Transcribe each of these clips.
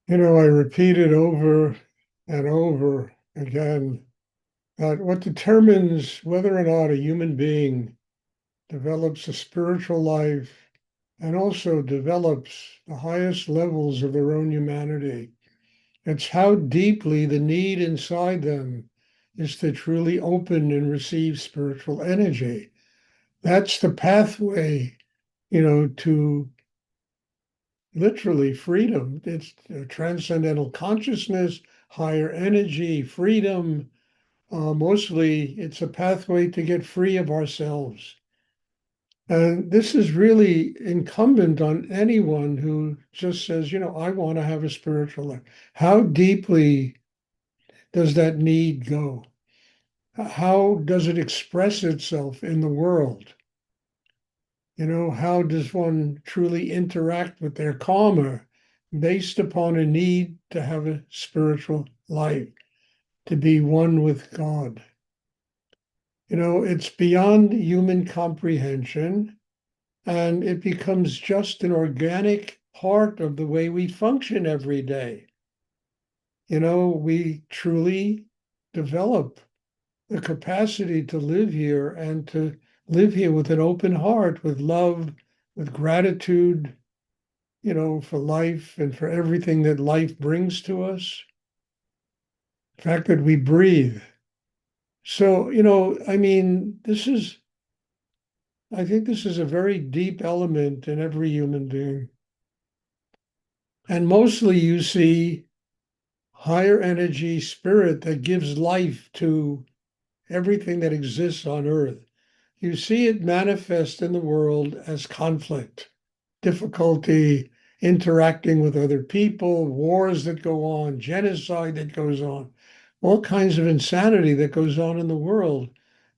I repeat it over and over again that what determines whether or not a human being develops a spiritual life and also develops the highest levels of their own humanity, it's how deeply the need inside them is to truly open and receive spiritual energy. That's the pathway, to literally freedom. It's transcendental consciousness, higher energy, freedom. Mostly, it's a pathway to get free of ourselves. And this is really incumbent on anyone who just says, I want to have a spiritual life. How deeply does that need go? How does it express itself in the world? How does one truly interact with their karma based upon a need to have a spiritual life, to be one with God? It's beyond human comprehension, and it becomes just an organic part of the way we function every day. We truly develop the capacity to live here and to live here with an open heart, with love, with gratitude, for life and for everything that life brings to us. The fact that we breathe. So, I think this is a very deep element in every human being. And mostly you see higher energy spirit that gives life to everything that exists on earth. You see it manifest in the world as conflict, difficulty interacting with other people, wars that go on, genocide that goes on, all kinds of insanity that goes on in the world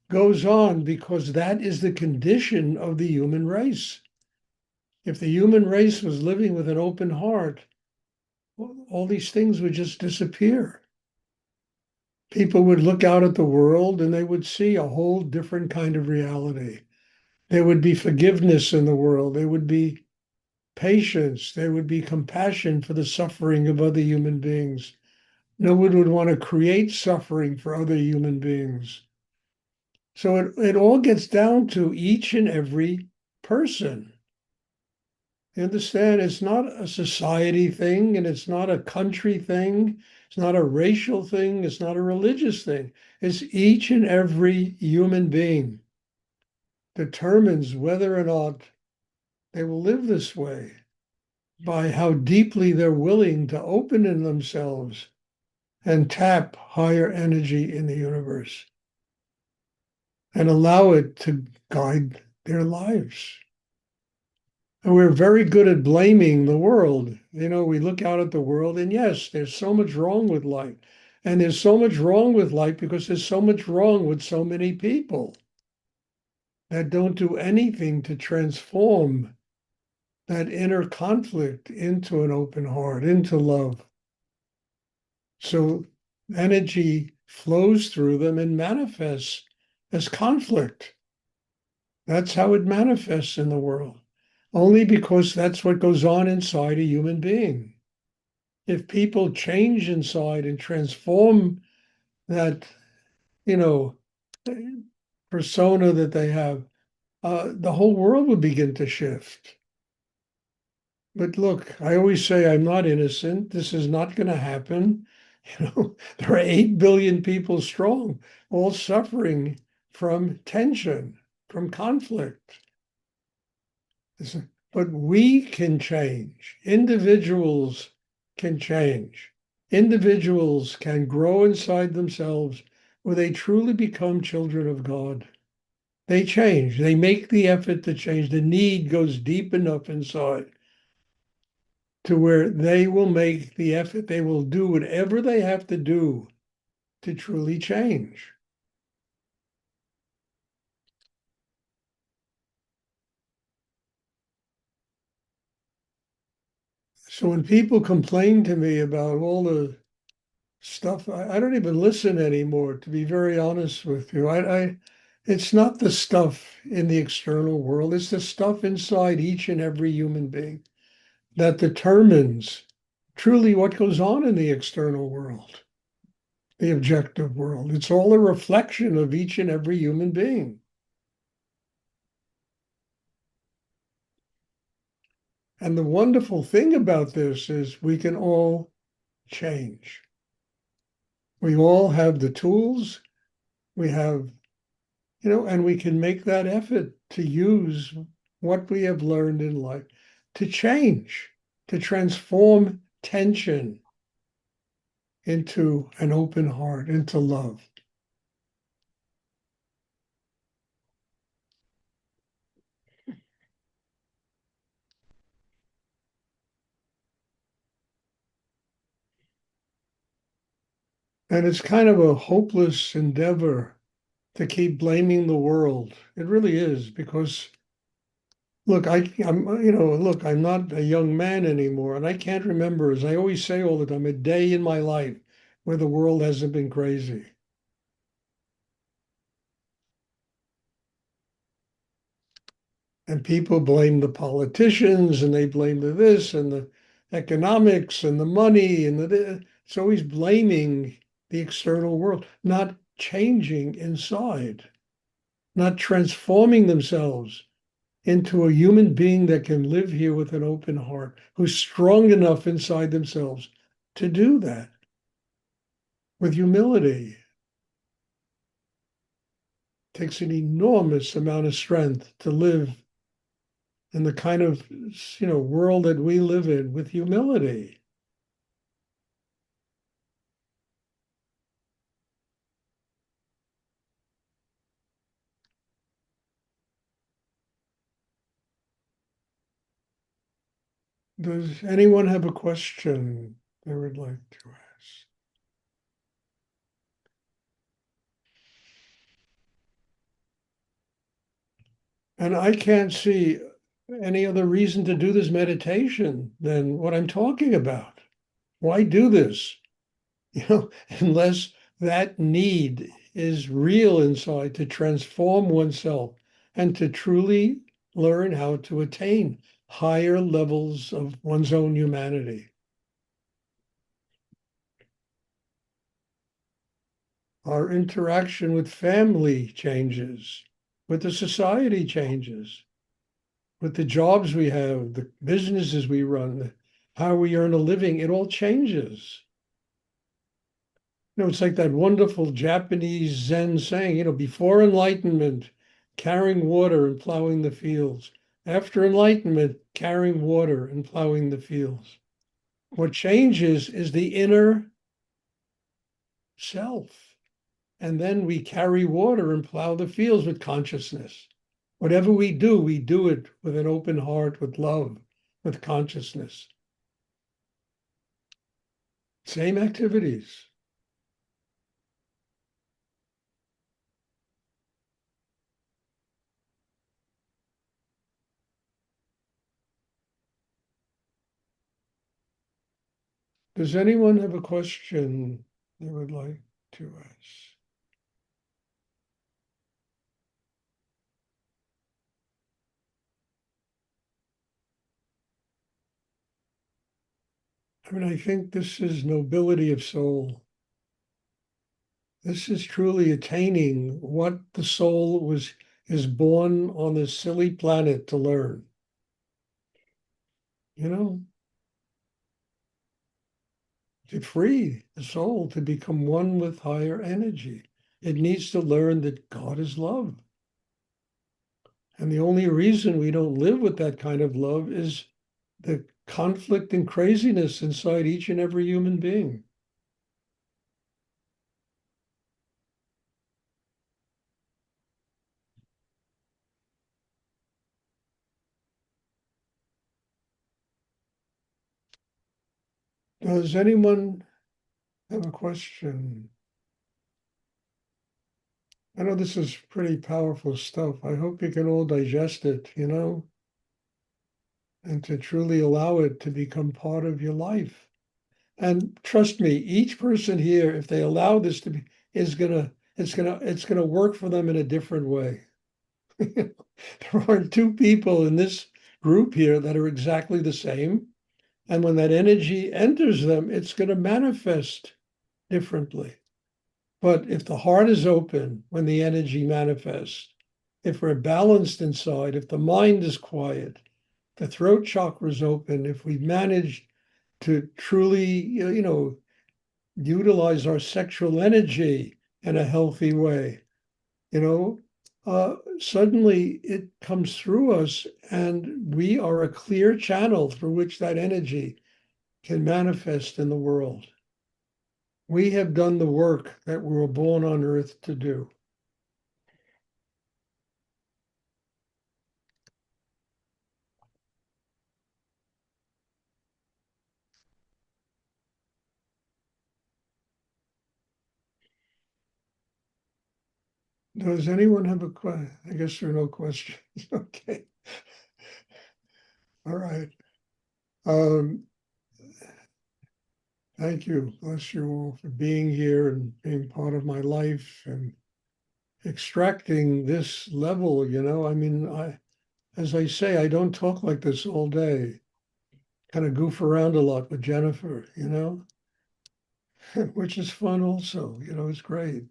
goes on because that is the condition of the human race. If the human race was living with an open heart, all these things would just disappear. People would look out at the world and they would see a whole different kind of reality. There would be forgiveness in the world. There would be patience. There would be compassion for the suffering of other human beings. No one would want to create suffering for other human beings. So it all gets down to each and every person. You understand? It's not a society thing and it's not a country thing. It's not a racial thing. It's not a religious thing. It's each and every human being determines whether or not they will live this way by how deeply they're willing to open in themselves and tap higher energy in the universe and allow it to guide their lives. And we're very good at blaming the world. We look out at the world, and yes, there's so much wrong with life. And there's so much wrong with life because there's so much wrong with so many people that don't do anything to transform that inner conflict into an open heart, into love. So energy flows through them and manifests as conflict. That's how it manifests in the world, only because that's what goes on inside a human being. If people change inside and transform that, you know, persona that they have, the whole world would begin to shift. But look, I always say I'm not innocent. This is not going to happen. There are 8 billion people strong, all suffering from tension, from conflict. But we can change. Individuals can change. Individuals can grow inside themselves where they truly become children of God. They change. They make the effort to change. The need goes deep enough inside to where they will make the effort. They will do whatever they have to do to truly change. So when people complain to me about all the stuff, I don't even listen anymore, to be very honest with you. It's not the stuff in the external world, it's the stuff inside each and every human being that determines truly what goes on in the external world, the objective world. It's all a reflection of each and every human being. And the wonderful thing about this is we can all change. We all have the tools, we have, and we can make that effort to use what we have learned in life to change, to transform tension into an open heart, into love. And it's kind of a hopeless endeavor to keep blaming the world. It really is, because look, look, I'm not a young man anymore, and I can't remember, as I always say all the time, a day in my life where the world hasn't been crazy. And people blame the politicians, and they blame the this and the economics and the money and it's always blaming the external world, not changing inside, not transforming themselves into a human being that can live here with an open heart, who's strong enough inside themselves to do that with humility. It takes an enormous amount of strength to live in the kind of world that we live in with humility. Does anyone have a question they would like to ask? And I can't see any other reason to do this meditation than what I'm talking about. Why do this? Unless that need is real inside to transform oneself and to truly learn how to attain higher levels of one's own humanity. Our interaction with family changes, with the society changes, with the jobs we have, the businesses we run, how we earn a living, it all changes. It's like that wonderful Japanese Zen saying, before enlightenment, carrying water and plowing the fields. After enlightenment, carrying water and plowing the fields. What changes is the inner self. And then we carry water and plow the fields with consciousness. Whatever we do it with an open heart, with love, with consciousness. Same activities. Does anyone have a question they would like to ask? I think this is nobility of soul. This is truly attaining what the soul is born on this silly planet to learn. You know, to free the soul to become one with higher energy. It needs to learn that God is love. And the only reason we don't live with that kind of love is the conflict and craziness inside each and every human being. Does anyone have a question? I know this is pretty powerful stuff. I hope you can all digest it, and to truly allow it to become part of your life. And trust me, each person here, if they allow this to be, it's gonna work for them in a different way. There aren't two people in this group here that are exactly the same. And when that energy enters them, it's going to manifest differently. But if the heart is open when the energy manifests, if we're balanced inside, if the mind is quiet, the throat chakra is open, if we manage to truly, utilize our sexual energy in a healthy way, suddenly it comes through us and we are a clear channel through which that energy can manifest in the world. We have done the work that we were born on earth to do. Does anyone have a question? I guess there are no questions. Okay. All right. Thank you. Bless you all for being here and being part of my life and extracting this level, I mean, as I say, I don't talk like this all day. Kind of goof around a lot with Jennifer, which is fun also, it's great.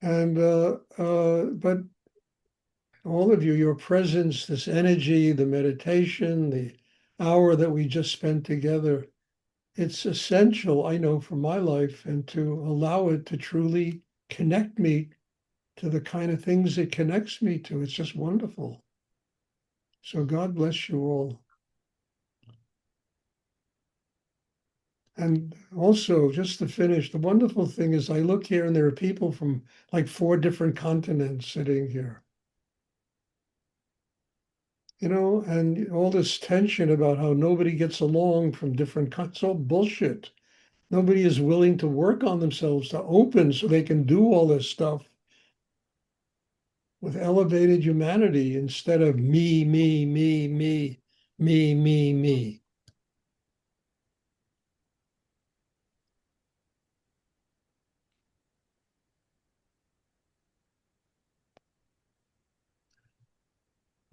And but all of you, your presence, this energy, the meditation, the hour that we just spent together, it's essential, I know, for my life and to allow it to truly connect me to the kind of things it connects me to. It's just wonderful. So God bless you all. And also, just to finish, the wonderful thing is I look here and there are people from like 4 different continents sitting here. And all this tension about how nobody gets along from different it's all bullshit. Nobody is willing to work on themselves to open so they can do all this stuff with elevated humanity instead of me, me, me, me, me, me, me.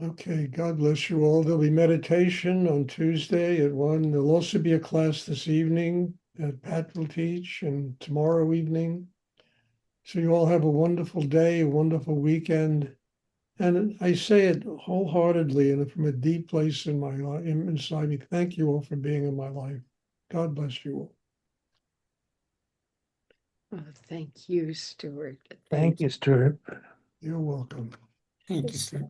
Okay, God bless you all. There'll be meditation on Tuesday at 1. There'll also be a class this evening that Pat will teach, and tomorrow evening. So you all have a wonderful day, a wonderful weekend. And I say it wholeheartedly and from a deep place in my life, inside me. Thank you all for being in my life. God bless you all. Oh, thank you, Stuart. Thank you, Stuart. You're welcome. Thank you, sir.